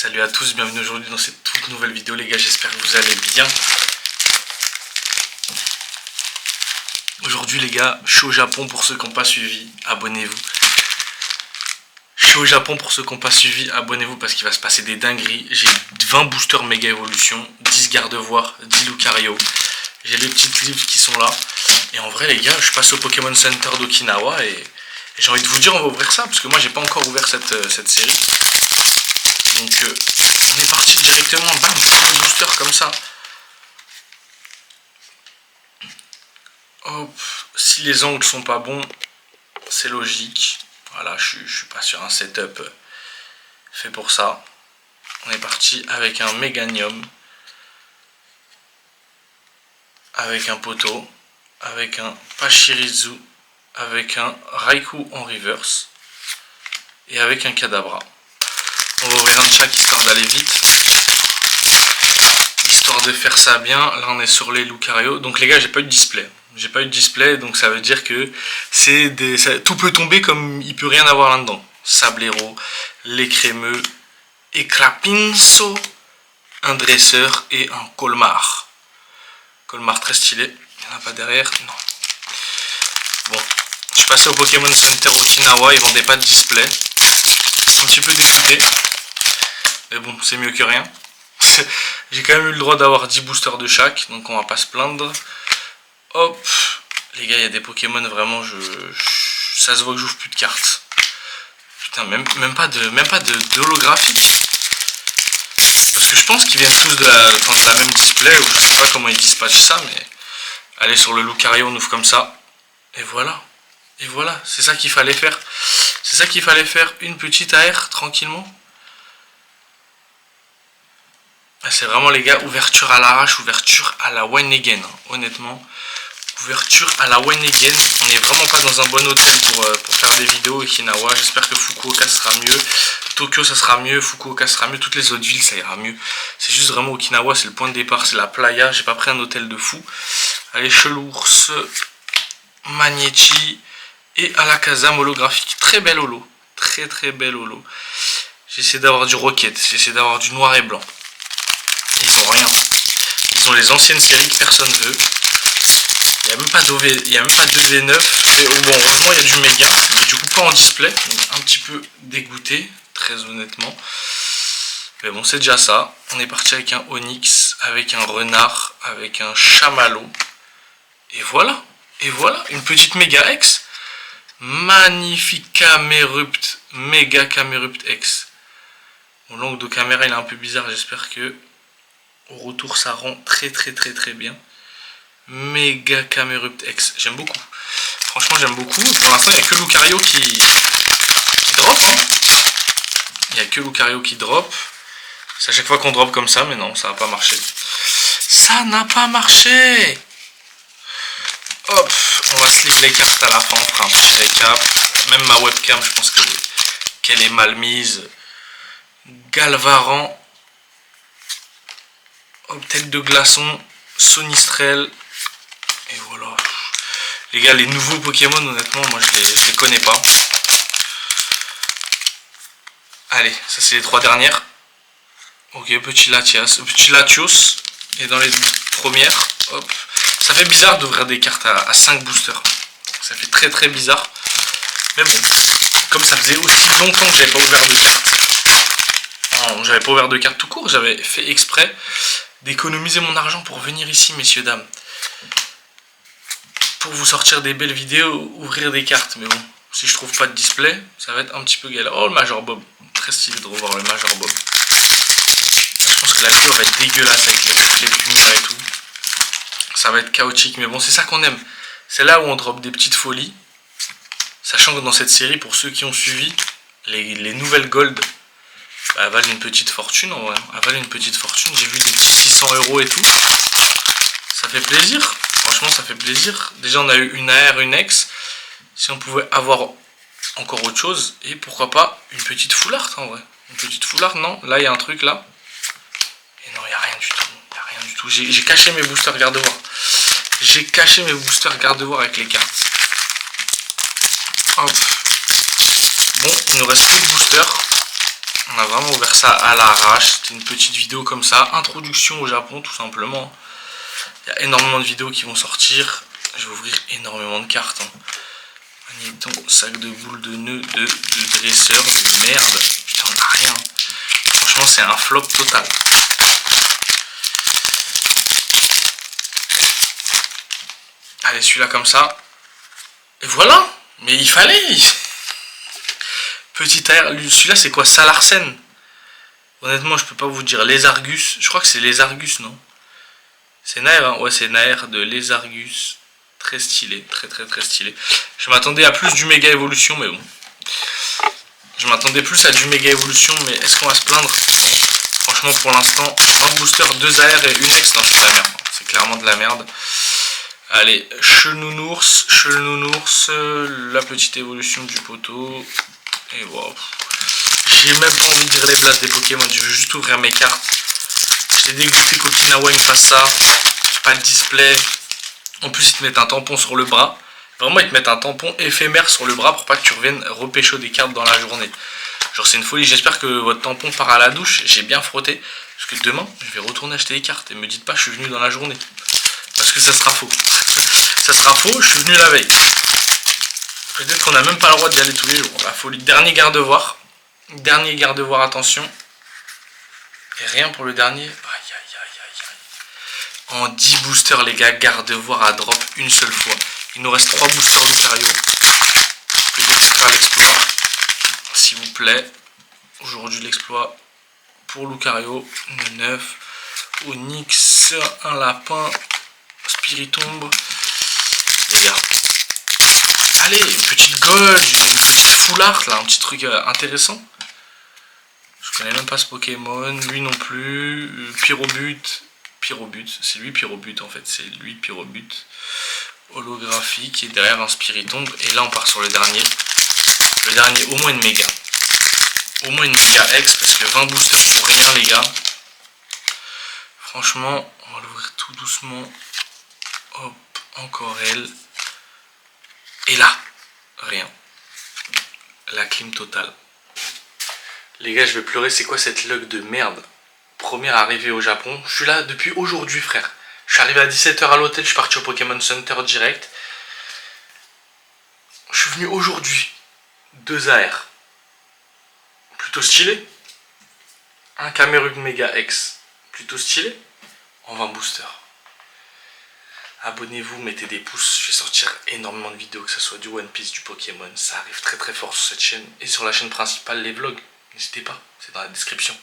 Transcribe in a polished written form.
Salut à tous, bienvenue aujourd'hui dans cette toute nouvelle vidéo les gars, j'espère que vous allez bien. Aujourd'hui les gars, je suis au Japon pour ceux qui n'ont pas suivi, abonnez-vous. Je suis au Japon pour ceux qui n'ont pas suivi, abonnez-vous parce qu'il va se passer des dingueries. J'ai 20 boosters méga évolution, 10 garde-voire, 10 Lucario. J'ai les petites livres qui sont là. Et en vrai les gars, je passe au Pokémon Center d'Okinawa et j'ai envie de vous dire on va ouvrir ça parce que moi j'ai pas encore ouvert cette série. Donc on est parti directement, bam, premier booster comme ça. Hop, si les angles sont pas bons, c'est logique. Voilà, je suis pas sur un setup fait pour ça. On est parti avec un Meganium, avec un Poteau, avec un Pachirisu, avec un Raikou en reverse et avec un Kadabra. On va ouvrir un Chak histoire d'aller vite, histoire de faire ça bien. Là on est sur les Lucario. Donc les gars, j'ai pas eu de display. J'ai pas eu de display, donc ça veut dire que tout peut tomber comme il peut rien avoir là-dedans. Sablero, les crémeux, Écrapinso, un dresseur et un Colmar. Colmar très stylé. Il n'y en a pas derrière, non. Bon, je suis passé au Pokémon Center Okinawa, ils vendaient pas de display. Un petit peu dégoûté. Mais bon, c'est mieux que rien. J'ai quand même eu le droit d'avoir 10 boosters de chaque, donc on va pas se plaindre. Hop, les gars, il y a des Pokémon vraiment, ça se voit que j'ouvre plus de cartes. Putain, même pas de holographique. Parce que je pense qu'ils viennent tous de la même display, ou je sais pas comment ils dispatchent ça, mais allez, sur le Lucario, on ouvre comme ça. Et voilà. Et voilà, c'est ça qu'il fallait faire. C'est ça qu'il fallait faire, une petite AR tranquillement. C'est vraiment les gars, ouverture à l'arrache, ouverture à la one again, hein, honnêtement. Ouverture à la one again. On n'est vraiment pas dans un bon hôtel pour faire des vidéos Okinawa. J'espère que Fukuoka sera mieux. Tokyo ça sera mieux, Fukuoka sera mieux. Toutes les autres villes ça ira mieux. C'est juste vraiment Okinawa, c'est le point de départ, c'est la playa. J'ai pas pris un hôtel de fou. Allez, Chelours, Magnetti et Alakazam holographique. Très belle holo. Très très belle holo. J'ai essayé d'avoir du Rocket, j'ai essayé d'avoir du noir et blanc. Ils ont rien. Ils ont les anciennes séries que personne veut. Il n'y a même pas d'OV, il n'y a même pas de V9. Bon, heureusement il y a du méga, mais du coup pas en display. Donc un petit peu dégoûté, très honnêtement. Mais bon, c'est déjà ça. On est parti avec un Onyx, avec un Renard, avec un Chamallow. Et voilà. Et voilà, une petite méga X. Magnifique Camerupt, méga Camerupt X. Mon l'angle de caméra il est un peu bizarre, j'espère que au retour ça rend très bien. Méga Camerupt X, j'aime beaucoup. Franchement j'aime beaucoup. Pour l'instant il n'y a que Lucario qui drop. Hein. Il n'y a que Lucario qui drop. C'est à chaque fois qu'on drop comme ça, mais non, ça n'a pas marché. Ça n'a pas marché. Hop, on va sleeve les cartes à la fin, on fera un petit récap. Même ma webcam, je pense qu'elle est mal mise. Galvaran. Hop, tête de glaçon. Sonistrel. Et voilà. Les gars, les nouveaux Pokémon, honnêtement, moi je les connais pas. Allez, ça c'est les 3 dernières. Ok, petit Latios. Et dans les premières, hop. Ça fait bizarre d'ouvrir des cartes à 5 boosters. Ça fait très bizarre. Mais bon, comme ça faisait aussi longtemps que j'avais pas ouvert de cartes. Non, j'avais pas ouvert de cartes tout court. J'avais fait exprès d'économiser mon argent pour venir ici, messieurs, dames. Pour vous sortir des belles vidéos, ouvrir des cartes. Mais bon, si je trouve pas de display, ça va être un petit peu galère. Oh, le Major Bob. Très stylé de revoir le Major Bob. Je pense que la vidéo va être dégueulasse avec les reflets de lumière et tout. Ça va être chaotique, mais bon, c'est ça qu'on aime. C'est là où on drop des petites folies. Sachant que dans cette série, pour ceux qui ont suivi, les nouvelles gold bah, valent une petite fortune en vrai. Elles valent une petite fortune. J'ai vu des petits 600 € et tout. Ça fait plaisir. Franchement, ça fait plaisir. Déjà, on a eu une AR, une X. Si on pouvait avoir encore autre chose. Et pourquoi pas une petite full art en vrai. Une petite full art, non? Là, il y a un truc là. Et non, il n'y a rien du tout. Il n'y a rien du tout. J'ai caché mes boosters garde-voir. J'ai caché mes boosters garde-voir avec les cartes. Hop. Bon, il nous reste plus de boosters. On a vraiment ouvert ça à l'arrache. C'était une petite vidéo comme ça. Introduction au Japon, tout simplement. Il y a énormément de vidéos qui vont sortir. Je vais ouvrir énormément de cartes. Magnéton, sac de boules de nœuds de dresseur de merde. Putain, on n'a rien. Franchement, c'est un flop total. Allez, celui-là comme ça. Et voilà. Mais il fallait. Petit air. Celui-là, c'est quoi? Salarsen. Honnêtement, je peux pas vous dire. Les Argus. Je crois que c'est les Argus, non? C'est Nair, hein? Ouais, c'est Nair de Les Argus. Très stylé. Très stylé. Je m'attendais à plus du méga évolution, mais bon. Je m'attendais plus à du méga évolution, mais est-ce qu'on va se plaindre? Non. Franchement, pour l'instant, 20 boosters, 2 AR et une X. Non, c'est de la merde. C'est clairement de la merde. Allez, Chenounours, la petite évolution du poteau. Et wow. J'ai même pas envie de dire les blasts des Pokémon, je veux juste ouvrir mes cartes. J'étais dégoûté qu'Okinawa il me fasse ça. Pas de display. En plus, ils te mettent un tampon sur le bras. Vraiment, ils te mettent un tampon éphémère sur le bras pour pas que tu reviennes repécho des cartes dans la journée. Genre, c'est une folie. J'espère que votre tampon part à la douche. J'ai bien frotté. Parce que demain, je vais retourner acheter des cartes. Et me dites pas, je suis venu dans la journée. Parce que ça sera faux. Ça sera faux, je suis venu la veille. Peut-être qu'on n'a même pas le droit d'y aller tous les jours. La folie. Dernier garde-voir. Dernier garde-voir, attention. Et rien pour le dernier. En 10 boosters, les gars, garde-voir à drop une seule fois. Il nous reste 3 boosters Lucario. Peut-être faire l'exploit. S'il vous plaît. Aujourd'hui, l'exploit pour Lucario. 9. Onyx. Un lapin. Spiritombre. Les gars. Allez, une petite gold, une petite full art là, un petit truc intéressant. Je connais même pas ce Pokémon, lui non plus. Pyrobut, c'est lui Pyrobut en fait, c'est lui Pyrobut. Holographique et derrière un Spiritombre. Et là on part sur le dernier. Le dernier, au moins une méga. Au moins une méga X parce que 20 boosters pour rien les gars. Franchement, on va l'ouvrir tout doucement. Hop, encore elle. Et là, rien. La clim totale. Les gars, je vais pleurer. C'est quoi cette luck de merde? Première arrivée au Japon. Je suis là depuis aujourd'hui, frère. Je suis arrivé à 17 h à l'hôtel. Je suis parti au Pokémon Center direct. Je suis venu aujourd'hui. 2 AR. Plutôt stylé. Un Camerupt Mega X. Plutôt stylé. En 20 boosters. Abonnez-vous, mettez des pouces, je vais sortir énormément de vidéos, que ce soit du One Piece, du Pokémon, ça arrive très fort sur cette chaîne. Et sur la chaîne principale, les vlogs, n'hésitez pas, c'est dans la description.